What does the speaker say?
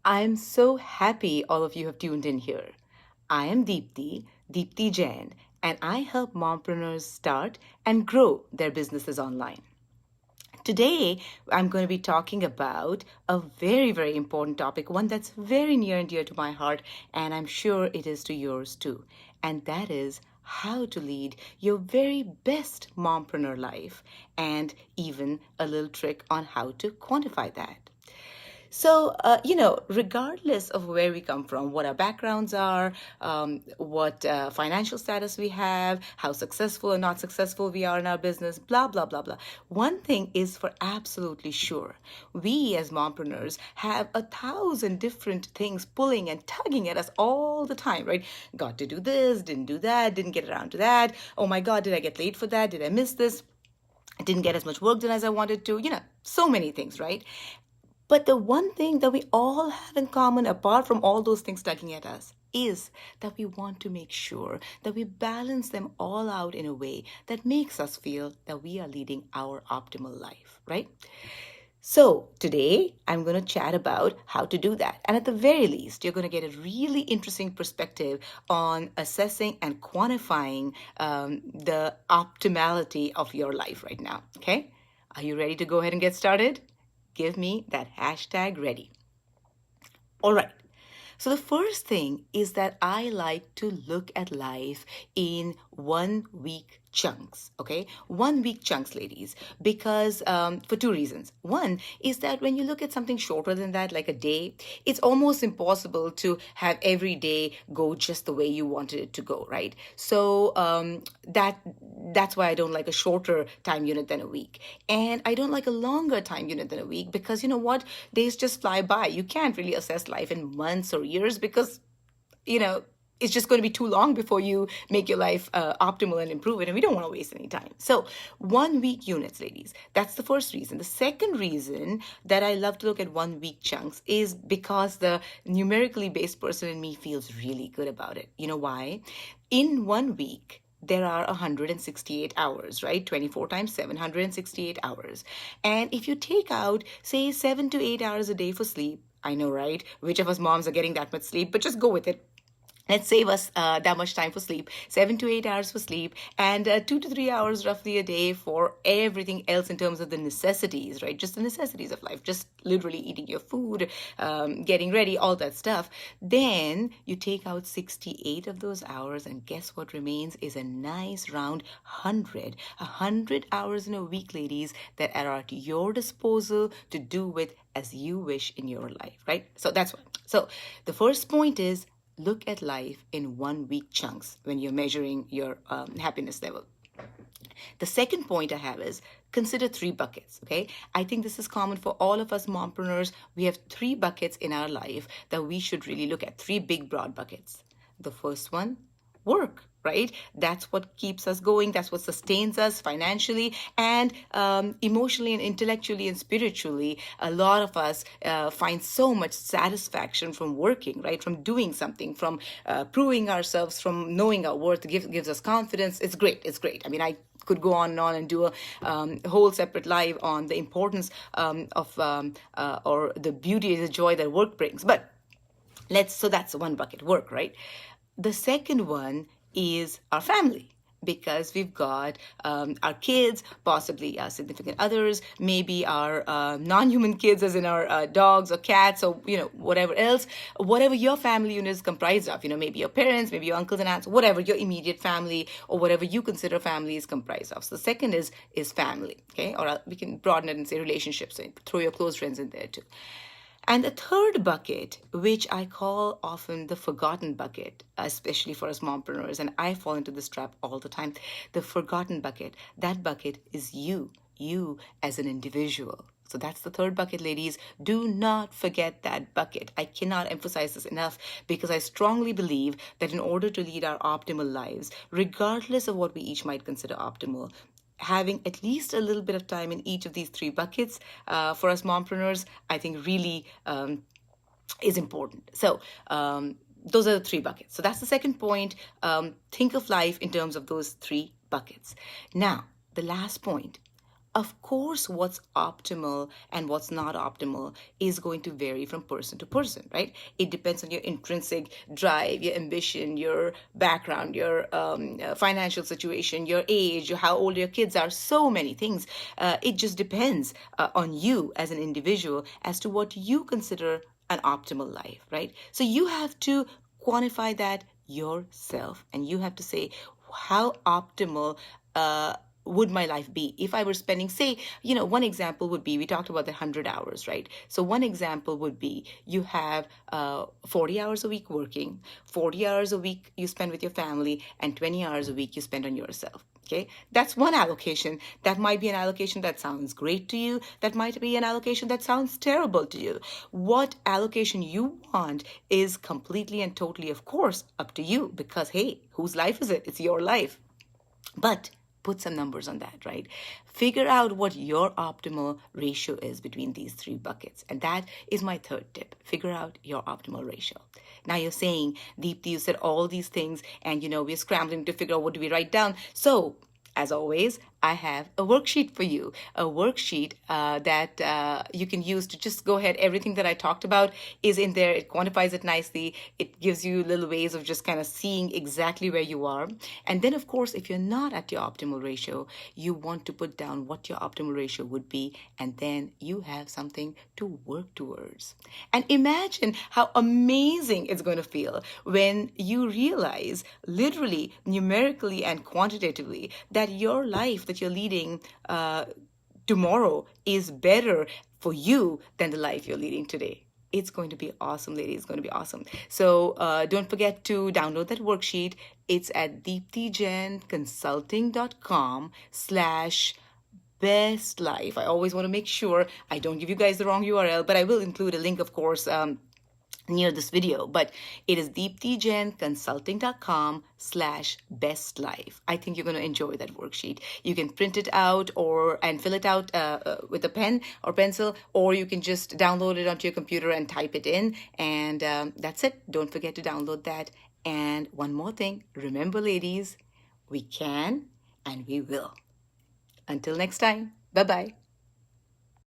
I'm so happy all of you have tuned in here. I am Deepti Jain, and I help mompreneurs start and grow their businesses online. Today, I'm going to be talking about a very, very important topic, one that's very near and dear to my heart, and I'm sure it is to yours too. And that is how to lead your very best mompreneur life, and even a little trick on how to quantify that. Regardless of where we come from, what our backgrounds are, what financial status we have, how successful or not successful we are in our business, blah, blah, blah, blah. One thing is for absolutely sure. We as mompreneurs have 1,000 different things pulling and tugging at us all the time, right? Got to do this, didn't do that, didn't get around to that. Oh my God, did I get late for that? Did I miss this? I didn't get as much work done as I wanted to. So many things, right? But the one thing that we all have in common, apart from all those things tugging at us, is that we want to make sure that we balance them all out in a way that makes us feel that we are leading our optimal life, right? So today I'm going to chat about how to do that. And at the very least, you're going to get a really interesting perspective on assessing and quantifying the optimality of your life right now. Okay? Are you ready to go ahead and get started? Give me that hashtag ready. All right. So the first thing is that I like to look at life in 1 week chunks, okay? 1 week chunks, ladies, because for two reasons. One is that when you look at something shorter than that, like a day, it's almost impossible to have every day go just the way you wanted it to go, right? So that's why I don't like a shorter time unit than a week. And I don't like a longer time unit than a week because you know what? Days just fly by. You can't really assess life in months or years because, it's just going to be too long before you make your life optimal and improve it. And we don't want to waste any time. So 1 week units, ladies. That's the first reason. The second reason that I love to look at 1 week chunks is because the numerically based person in me feels really good about it. You know why? In 1 week, there are 168 hours, right? 24 times 768 hours. And if you take out, say, 7 to 8 hours a day for sleep, I know, right? Which of us moms are getting that much sleep? But just go with it. Let's save us that much time for sleep, 7 to 8 hours for sleep, and 2 to 3 hours roughly a day for everything else in terms of the necessities, right? Just the necessities of life, just literally eating your food, getting ready, all that stuff. Then you take out 68 of those hours, and guess what remains is a nice round 100. 100 hours in a week, ladies, that are at your disposal to do with as you wish in your life, right? So that's one. So the first point is, look at life in 1 week chunks when you're measuring your happiness level. The second point I have is consider 3 buckets, okay? I think this is common for all of us mompreneurs. We have 3 buckets in our life that we should really look at, 3 big broad buckets. The first one, work, right? That's what keeps us going. That's what sustains us financially and emotionally and intellectually and spiritually. A lot of us find so much satisfaction from working, right? From doing something, from proving ourselves, from knowing our worth. Gives us confidence. It's great. It's great. I mean, I could go on and on and do a whole separate live on the importance or the beauty, the joy that work brings. But so that's one bucket, work, right? The second one is our family, because we've got our kids, possibly our significant others, maybe our non-human kids, as in our dogs or cats or, whatever else, whatever your family unit is comprised of, maybe your parents, maybe your uncles and aunts, whatever your immediate family or whatever you consider family is comprised of. So the second is family, okay? Or we can broaden it and say relationships, so throw your close friends in there too. And the third bucket, which I call often the forgotten bucket, especially for us mompreneurs, and I fall into this trap all the time, the forgotten bucket, that bucket is you as an individual. So that's the third bucket, ladies. Do not forget that bucket. I cannot emphasize this enough because I strongly believe that in order to lead our optimal lives, regardless of what we each might consider optimal, having at least a little bit of time in each of these 3 buckets for us mompreneurs, I think really is important. So those are the 3 buckets. So that's the second point. Think of life in terms of those 3 buckets. Now, the last point, Of course, what's optimal and what's not optimal is going to vary from person to person, right? It depends on your intrinsic drive, your ambition, your background, your financial situation, your age, how old your kids are, so many things. It just depends on you as an individual as to what you consider an optimal life, right? So you have to quantify that yourself and you have to say, how optimal would my life be if I were spending, say, one example would be, we talked about the 100 hours, right? So one example would be you have 40 hours a week working, 40 hours a week you spend with your family, and 20 hours a week you spend on yourself. Okay, that's one allocation. That might be an allocation that sounds great to you. That might be an allocation that sounds terrible to you. What allocation you want is completely and totally, of course, up to you, because hey, whose life is it? It's your life. But put some numbers on that, right? Figure out what your optimal ratio is between these three buckets. And that is my third tip. Figure out your optimal ratio. Now you're saying, Deepti, you said all these things, and we're scrambling to figure out what do we write down. So as always, I have a worksheet for you, a worksheet that you can use to just go ahead. Everything that I talked about is in there. It quantifies it nicely. It gives you little ways of just kind of seeing exactly where you are. And then, of course, if you're not at your optimal ratio, you want to put down what your optimal ratio would be, and then you have something to work towards. And imagine how amazing it's going to feel when you realize, literally, numerically and quantitatively, that your life that you're leading tomorrow is better for you than the life you're leading today. It's going to be awesome, ladies. It's going to be awesome. So don't forget to download that worksheet. It's at deeptijenconsulting.com/best life. I always want to make sure I don't give you guys the wrong URL, but I will include a link, of course, near this video, but it is deeptijenconsulting.com/best life. I think you're going to enjoy that worksheet. You can print it out and fill it out with a pen or pencil, or you can just download it onto your computer and type it in, and that's it. Don't forget to download that. And one more thing, remember, ladies, we can and we will. Until next time, bye-bye.